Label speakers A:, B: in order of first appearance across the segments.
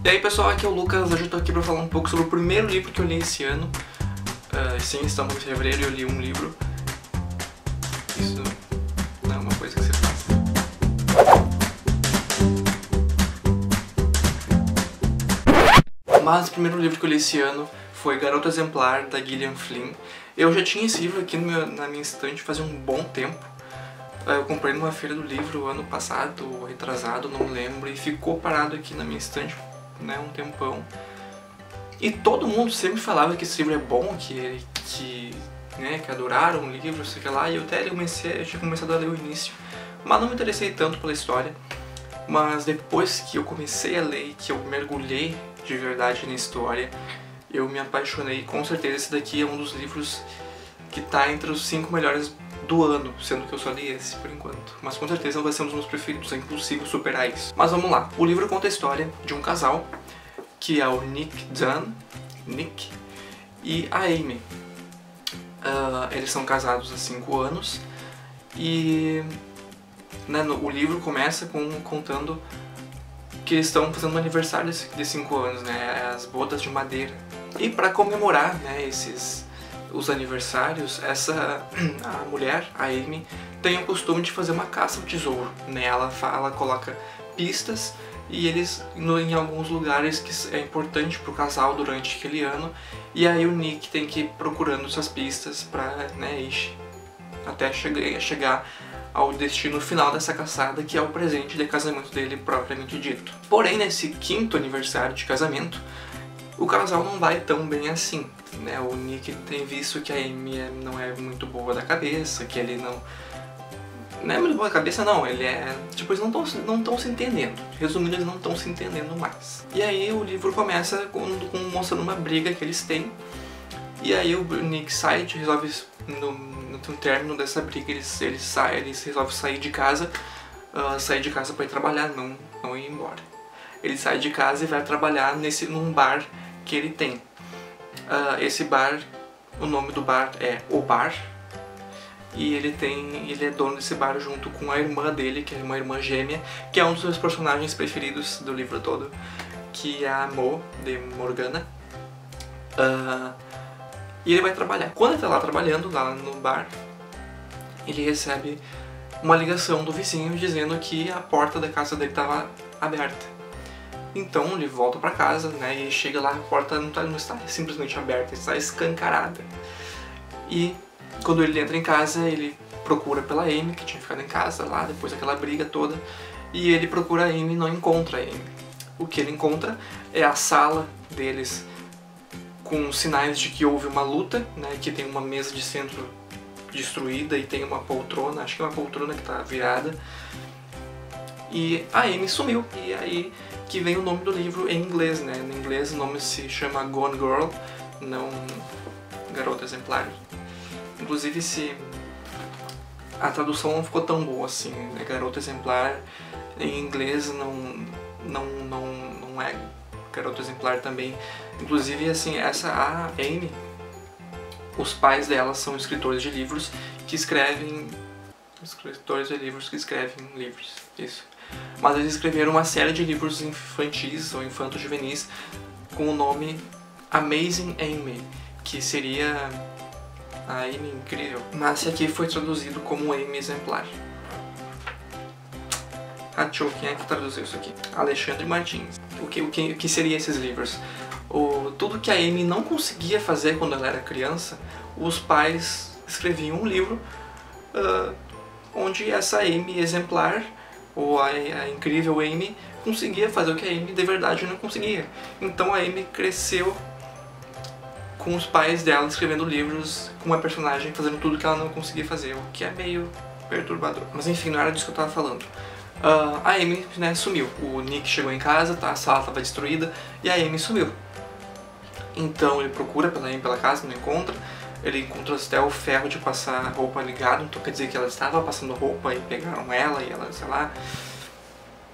A: E aí pessoal, aqui é o Lucas, hoje eu tô aqui pra falar um pouco sobre o primeiro livro que eu li esse ano. Sim, estamos em fevereiro e eu li um livro. Isso não é uma coisa que você faz. Mas o primeiro livro que eu li esse ano foi Garota Exemplar, da Gillian Flynn. Eu já tinha esse livro aqui na minha estante fazia um bom tempo. Eu comprei numa feira do livro ano passado, ou retrasado, não me lembro, e ficou parado aqui na minha estante, né, um tempão. E todo mundo sempre falava que esse livro é bom, que adoraram o livro, sei lá, e eu tinha começado a ler o início, mas não me interessei tanto pela história. Mas depois que eu comecei a ler, que eu mergulhei de verdade na história, eu me apaixonei. Com certeza esse daqui é um dos livros que tá entre os 5 melhores do ano, sendo que eu só li esse por enquanto. Mas com certeza vai ser um dos meus preferidos, é impossível superar isso. Mas vamos lá, o livro conta a história de um casal, que é o Nick e a Amy. Eles são casados há 5 anos e o livro começa contando que eles estão fazendo um aniversário de 5 anos, né, as bodas de madeira. E para comemorar, né, os aniversários, a mulher, a Amy, tem o costume de fazer uma caça ao tesouro, né? Ela coloca pistas e eles em alguns lugares que é importante pro casal durante aquele ano, e aí o Nick tem que ir procurando essas pistas pra, né, ir até chegar ao destino final dessa caçada, que é o presente de casamento dele propriamente dito. Porém, nesse 5º aniversário de casamento, o casal não vai tão bem assim, né? O Nick tem visto que a Amy não é muito boa da cabeça, que ele não é muito boa da cabeça não, ele é... tipo, eles não estão se entendendo. Resumindo, eles não estão se entendendo mais. E aí o livro começa mostrando uma briga que eles têm. E aí o Nick resolve, no término dessa briga, eles resolvem sair de casa para ir trabalhar, não ir embora. Ele sai de casa e vai trabalhar num bar que ele tem. Esse bar, o nome do bar é O Bar, e ele é dono desse bar junto com a irmã dele, que é uma irmã gêmea, que é um dos meus personagens preferidos do livro todo, que é a Mo, de Morgana. E ele vai trabalhar. Quando ele tá lá trabalhando, lá no bar, ele recebe uma ligação do vizinho dizendo que a porta da casa dele estava aberta. Então ele volta pra casa, né, e chega lá, a porta não está simplesmente aberta, está escancarada. E quando ele entra em casa, ele procura pela Amy, que tinha ficado em casa lá, depois daquela briga toda, e ele procura a Amy e não encontra a Amy. O que ele encontra é a sala deles com sinais de que houve uma luta, né, que tem uma mesa de centro destruída e tem uma poltrona, acho que é uma poltrona que está virada. E a Amy sumiu, e aí que vem o nome do livro em inglês, né? Em inglês o nome se chama Gone Girl, não Garota Exemplar. Inclusive a tradução não ficou tão boa assim, né? Garota Exemplar em inglês não é Garota Exemplar também. Inclusive assim, a Amy, os pais dela são escritores de livros que escrevem livros, isso. Mas eles escreveram uma série de livros infantis ou infanto-juvenis com o nome Amazing Amy, que seria a Amy incrível, mas aqui foi traduzido como Amy Exemplar. Quem é que traduziu isso aqui? Alexandre Martins. O que seriam esses livros? Tudo que a Amy não conseguia fazer quando ela era criança, os pais escreviam um livro onde essa Amy exemplar, ou a incrível Amy, conseguia fazer o que a Amy de verdade não conseguia. Então a Amy cresceu com os pais dela escrevendo livros com uma personagem fazendo tudo que ela não conseguia fazer, o que é meio perturbador. Mas enfim, não era disso que eu tava falando. A Amy, né, sumiu. O Nick chegou em casa, a sala estava destruída e a Amy sumiu. Então ele procura pela Amy pela casa, não encontra. Ele encontra até o ferro de passar roupa ligado, então quer dizer que ela estava passando roupa e pegaram ela e ela, sei lá.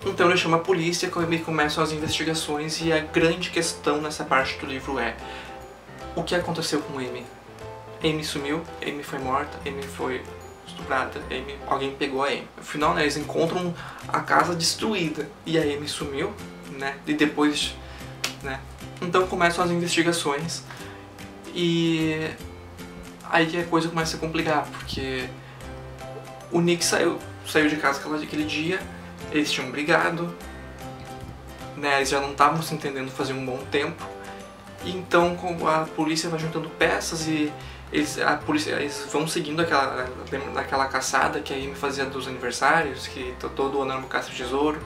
A: Então ele chama a polícia e começam as investigações, e a grande questão nessa parte do livro é: o que aconteceu com Amy? Amy sumiu, Amy foi morta, Amy foi estuprada, alguém pegou a Amy. No final, né, eles encontram a casa destruída e a Amy sumiu, né? E depois, né? Então começam as investigações e aí a coisa começa a complicar, porque o Nick saiu de casa aquele dia, eles tinham brigado, né? Eles já não estavam se entendendo fazia um bom tempo. E então a polícia vai juntando peças e eles vão seguindo aquela caçada que a Amy fazia dos aniversários, que todo ano era uma caça de tesouro.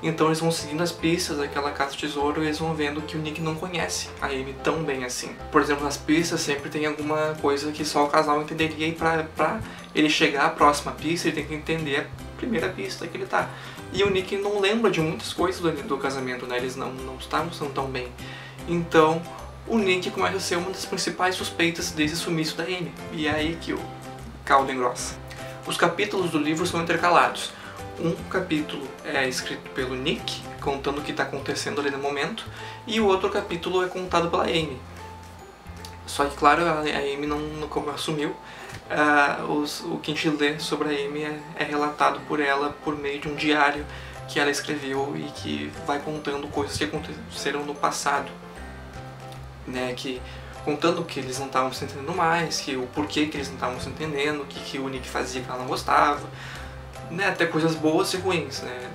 A: Então eles vão seguindo as pistas daquela caça de tesouro e eles vão vendo que o Nick não conhece a Amy tão bem assim. Por exemplo, nas pistas sempre tem alguma coisa que só o casal entenderia, e pra ele chegar à próxima pista ele tem que entender a primeira pista que ele tá. E o Nick não lembra de muitas coisas do casamento, né? Eles não estavam tão bem. Então o Nick começa a ser uma das principais suspeitas desse sumiço da Amy. E é aí que o caldo engrossa. Os capítulos do livro são intercalados. Um capítulo é escrito pelo Nick, contando o que está acontecendo ali no momento, e o outro capítulo é contado pela Amy. Só que, claro, a Amy não como assumiu, o que a gente lê sobre a Amy é relatado por ela por meio de um diário que ela escreveu e que vai contando coisas que aconteceram no passado, né, contando que eles não estavam se entendendo mais, o porquê que eles não estavam se entendendo, o que o Nick fazia que ela não gostava, né, até coisas boas e ruins, né,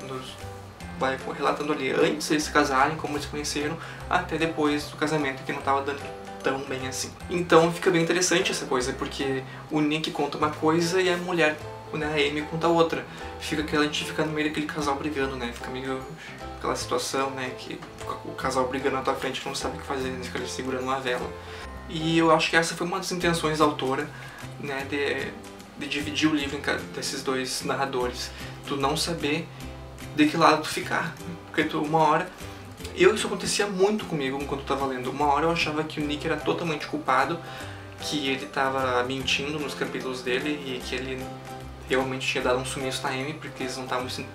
A: vai relatando ali antes eles se casarem, como eles se conheceram, até depois do casamento que não estava dando tão bem assim. Então fica bem interessante essa coisa, porque o Nick conta uma coisa e a mulher, né, a Amy, conta outra. A gente fica no meio daquele casal brigando, né, fica meio aquela situação, né, que o casal brigando na tua frente não sabe o que fazer, né, fica ali segurando uma vela. E eu acho que essa foi uma das intenções da autora, né, de dividir o livro desses dois narradores, tu não saber de que lado tu ficar, porque uma hora, isso acontecia muito comigo enquanto eu tava lendo, uma hora eu achava que o Nick era totalmente culpado, que ele tava mentindo nos capítulos dele e que ele realmente tinha dado um sumiço na Amy porque eles não estavam se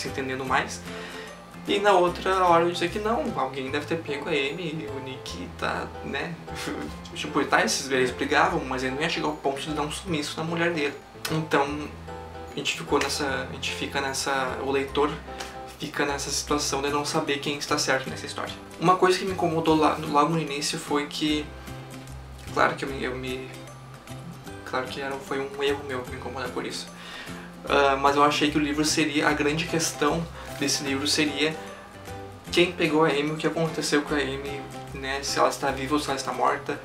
A: entendendo mais. E na outra hora eu dizia que não, alguém deve ter pego a Amy e o Nick tá, né, tipo, eles brigavam, mas ele não ia chegar ao ponto de dar um sumiço na mulher dele. Então, o leitor fica nessa situação de não saber quem está certo nessa história. Uma coisa que me incomodou logo no início foi que, claro que foi um erro meu me incomodar por isso. Mas eu achei que a grande questão desse livro seria quem pegou a Amy, o que aconteceu com a Amy, né, se ela está viva ou se ela está morta,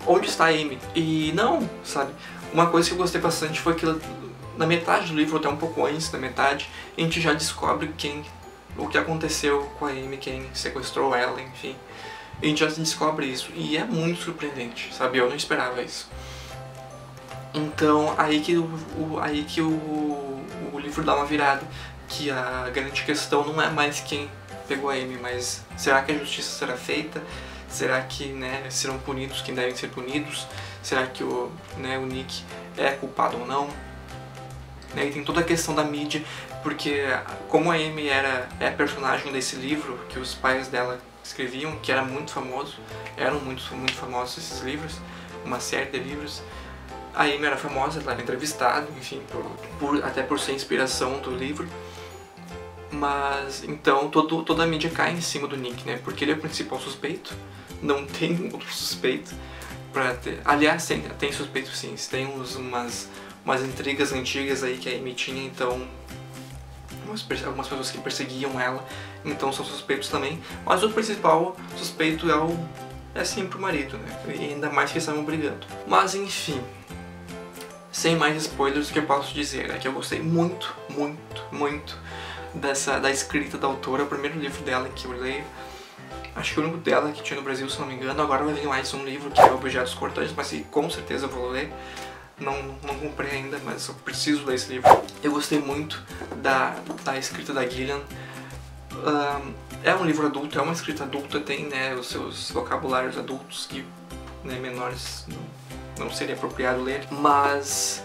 A: onde está a Amy. E não, sabe, uma coisa que eu gostei bastante foi que na metade do livro, até um pouco antes da metade, a gente já descobre o que aconteceu com a Amy, quem sequestrou ela, enfim. A gente já descobre isso e é muito surpreendente, sabe, eu não esperava isso. Então, aí que o livro dá uma virada, que a grande questão não é mais quem pegou a Amy, mas será que a justiça será feita? Será que, né, serão punidos quem devem ser punidos? Será que o Nick é culpado ou não? Né, e tem toda a questão da mídia, porque como a Amy é a personagem desse livro que os pais dela escreviam, que era muito famoso, eram muito famosos esses livros, uma série de livros. A Amy era famosa, ela era entrevistada, enfim, até por ser inspiração do livro. Mas então toda a mídia cai em cima do Nick, né? Porque ele é o principal suspeito, não tem outro suspeito pra ter. Aliás, tem suspeito sim, tem umas intrigas antigas aí que a Amy tinha, então algumas pessoas que perseguiam ela, então são suspeitos também. Mas o principal suspeito é sempre o marido, né? E ainda mais que eles estavam brigando. Mas enfim, sem mais spoilers, o que eu posso dizer é que eu gostei muito, muito, muito da escrita da autora. É o primeiro livro dela que eu leio, acho que o único dela que tinha no Brasil, se não me engano. Agora vai vir mais um livro que é Objetos Cortantes, mas com certeza eu vou ler. Não comprei ainda, mas eu preciso ler esse livro. Eu gostei muito da escrita da Gillian. É um livro adulto, é uma escrita adulta, tem, né, os seus vocabulários adultos que, né, menores não seria apropriado ler, mas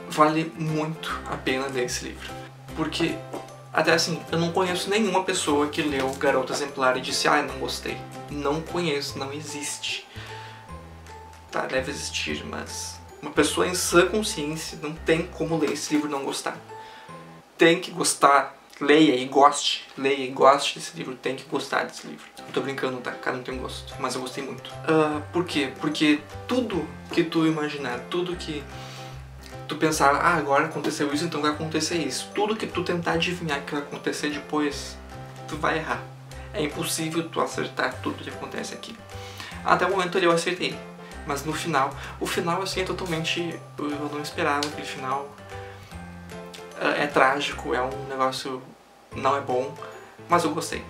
A: vale muito a pena ler esse livro. Porque, até assim, eu não conheço nenhuma pessoa que leu Garota Exemplar e disse, não gostei. Não conheço, não existe. Tá, deve existir, mas uma pessoa em sã consciência não tem como ler esse livro e não gostar. Tem que gostar, leia e goste desse livro, tem que gostar desse livro. Eu tô brincando, tá? Cada um tem um gosto, mas eu gostei muito. Por quê? Porque tudo que tu imaginar, tudo que tu pensar, agora aconteceu isso, então vai acontecer isso. Tudo que tu tentar adivinhar que vai acontecer depois, tu vai errar. É impossível tu acertar tudo que acontece aqui. Até o momento ali eu acertei, mas no final, o final assim é totalmente, eu não esperava aquele final. É trágico, é um negócio, não é bom, mas eu gostei.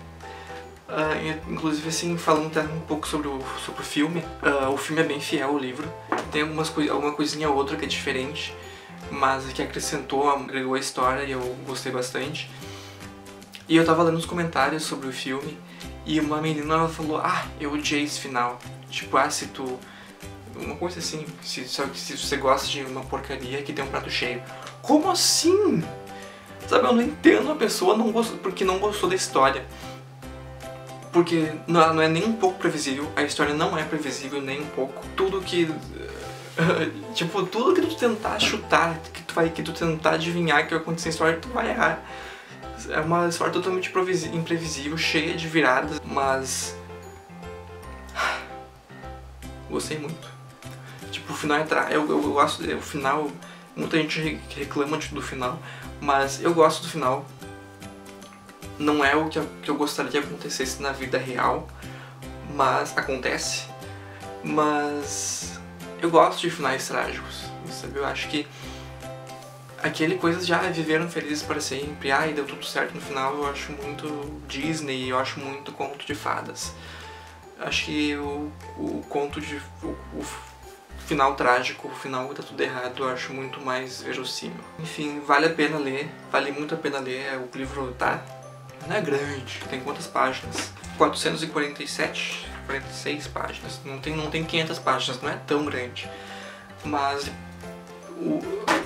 A: Inclusive assim, falando até um pouco sobre o filme, o filme é bem fiel ao livro, tem alguma coisinha ou outra que é diferente, mas que acrescentou, agregou a história e eu gostei bastante. E eu tava lendo os comentários sobre o filme e uma menina ela falou, eu odiei esse final, tipo, se tu... uma coisa assim, se você gosta de uma porcaria que tem um prato cheio. Como assim? Sabe, eu não entendo a pessoa porque não gostou da história. Porque não é nem um pouco previsível, a história não é previsível nem um pouco. Tudo que... tipo, tudo que tu tentar chutar, que tu tentar adivinhar que vai acontecer na história, tu vai errar. É uma história totalmente imprevisível, cheia de viradas, mas... gostei muito. Tipo, o final eu gosto do final, muita gente reclama do final, mas eu gosto do final. Não é o que eu gostaria que acontecesse na vida real, mas acontece. Mas eu gosto de finais trágicos, sabe? Eu acho que aquele coisas já viveram felizes para sempre, e deu tudo certo no final, eu acho muito Disney, eu acho muito conto de fadas. Acho que o conto de... o final trágico, o final que tá tudo errado, eu acho muito mais verossímil. Enfim, vale a pena ler, vale muito a pena ler, o livro não é grande, tem quantas páginas? 447, 46 páginas, não tem 500 páginas, não é tão grande. Mas,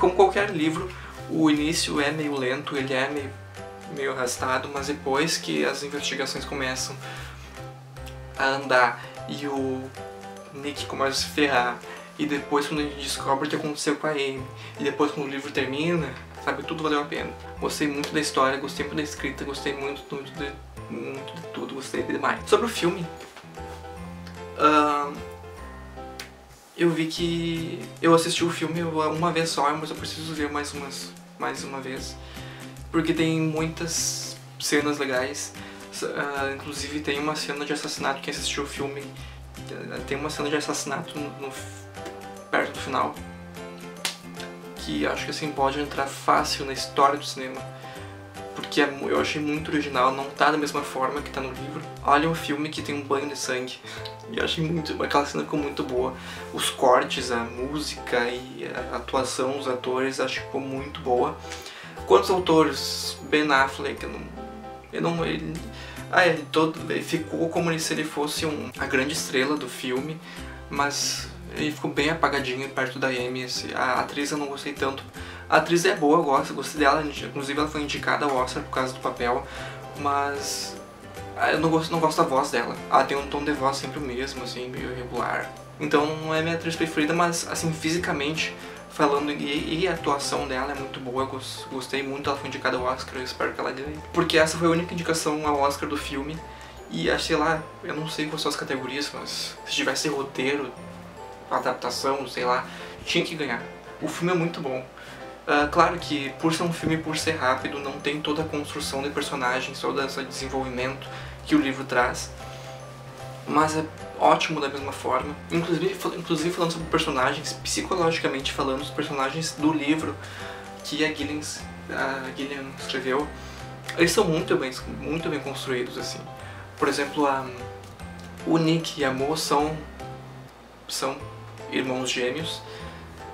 A: como qualquer livro, o início é meio lento, ele é meio arrastado, mas depois que as investigações começam a andar e o Nick começa a se ferrar, e depois quando a gente descobre o que aconteceu com a Amy, e depois quando o livro termina, sabe, tudo valeu a pena. Gostei muito da história, gostei muito da escrita, gostei muito de tudo, gostei demais. Sobre o filme, eu vi que eu assisti o filme uma vez só, mas eu preciso ver mais uma vez, porque tem muitas cenas legais. Inclusive tem uma cena de assassinato, quem assistiu o filme, tem uma cena de assassinato perto do final, que acho que assim pode entrar fácil na história do cinema, porque eu achei muito original, não tá da mesma forma que tá no livro. Olha um filme que tem um banho de sangue, e eu achei aquela cena ficou muito boa. Os cortes, a música e a atuação dos atores, acho que ficou muito boa. Quantos autores? Ben Affleck, ele ficou como se ele fosse a grande estrela do filme, mas ele ficou bem apagadinho perto da Amy. A atriz eu não gostei tanto. A atriz é boa, eu gostei dela, inclusive ela foi indicada ao Oscar por causa do papel, mas eu não gosto da voz dela. Ela tem um tom de voz sempre o mesmo, assim, meio irregular. Então não é minha atriz preferida, mas assim, fisicamente falando, e a atuação dela é muito boa, eu gostei muito, ela foi indicada ao Oscar, eu espero que ela ganhe. Porque essa foi a única indicação ao Oscar do filme, e sei lá, eu não sei quais são as categorias, mas se tivesse roteiro, adaptação, sei lá, tinha que ganhar. O filme é muito bom. Claro que por ser um filme, por ser rápido, não tem toda a construção de personagens, todo esse desenvolvimento que o livro traz, mas é ótimo da mesma forma. Inclusive falando sobre personagens, psicologicamente falando, os personagens do livro que a Gillian escreveu, eles são muito bem construídos, assim. Por exemplo, o Nick e a Mo são irmãos gêmeos,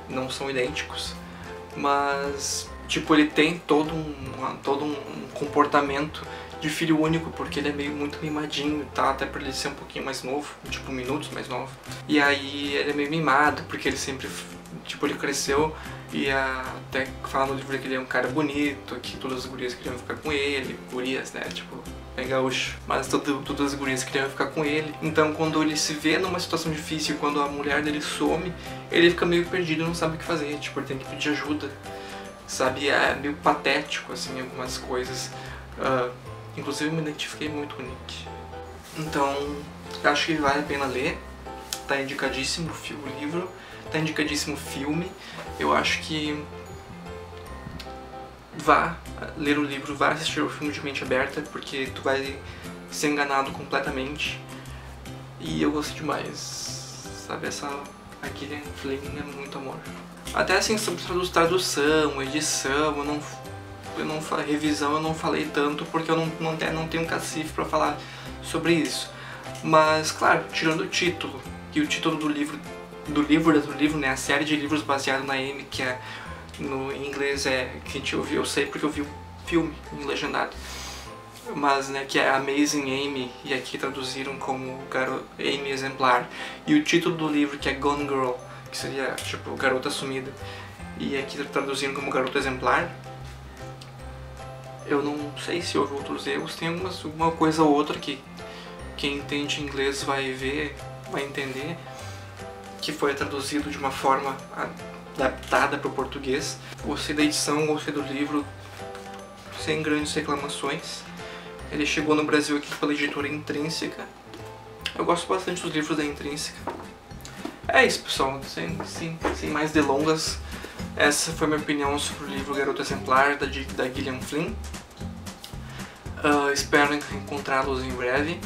A: não são idênticos, mas tipo, ele tem todo um comportamento de filho único, porque ele é muito mimadinho, tá? Até por ele ser um pouquinho mais novo, tipo minutos mais novo. E aí ele é meio mimado, porque ele sempre, tipo, ele cresceu e até fala no livro que ele é um cara bonito, que todas as gurias queriam ficar com ele, gurias, né? Tipo, é gaúcho, mas todas as gurias queriam ficar com ele. Então quando ele se vê numa situação difícil, quando a mulher dele some, ele fica meio perdido, não sabe o que fazer, tipo, ele tem que pedir ajuda, sabe? É meio patético, assim, algumas coisas. Inclusive me identifiquei muito com o Nick. Então, acho que vale a pena ler. Tá indicadíssimo o livro, tá indicadíssimo o filme. Eu acho que vá ler o livro, vá assistir o filme de mente aberta, porque tu vai ser enganado completamente. E eu gostei demais, sabe? A Gillian Flynn é muito amor. Até assim, sobre tradução, edição, revisão eu não falei tanto, porque eu não tenho cacife pra falar sobre isso. Mas, claro, tirando o título, e o título do livro, né, a série de livros baseado na Amy, que é em inglês que a gente ouviu, eu sei porque eu vi o filme em legendado, mas né, que é Amazing Amy, e aqui traduziram como Amy Exemplar, e o título do livro, que é Gone Girl, que seria tipo Garota Sumida, e aqui traduziram como Garota Exemplar. Eu não sei se houve outros erros, tem alguma coisa ou outra que quem entende inglês vai ver, vai entender, que foi traduzido de uma forma adaptada para o português. Gostei da edição, gostei do livro, sem grandes reclamações. Ele chegou no Brasil aqui pela editora Intrínseca. Eu gosto bastante dos livros da Intrínseca. É isso, pessoal, sem mais delongas. Essa foi a minha opinião sobre o livro Garota Exemplar, da Gillian Flynn. Espero encontrá-los em breve.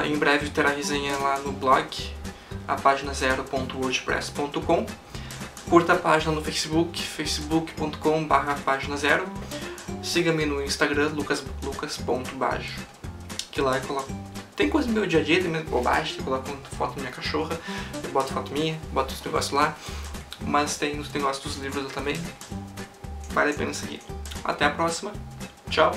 A: Em breve terá resenha lá no blog, a página 0.wordpress.com. Curta a página no Facebook, facebook.com/página0. Siga-me no Instagram, lucas.bajo, que lá eu coloco. Tem coisa do meu dia a dia, tem mesmo bobagem, eu coloco foto da minha cachorra, eu boto foto minha, boto os negócios lá, mas tem os negócios dos livros também. Vale a pena seguir. Até a próxima, tchau!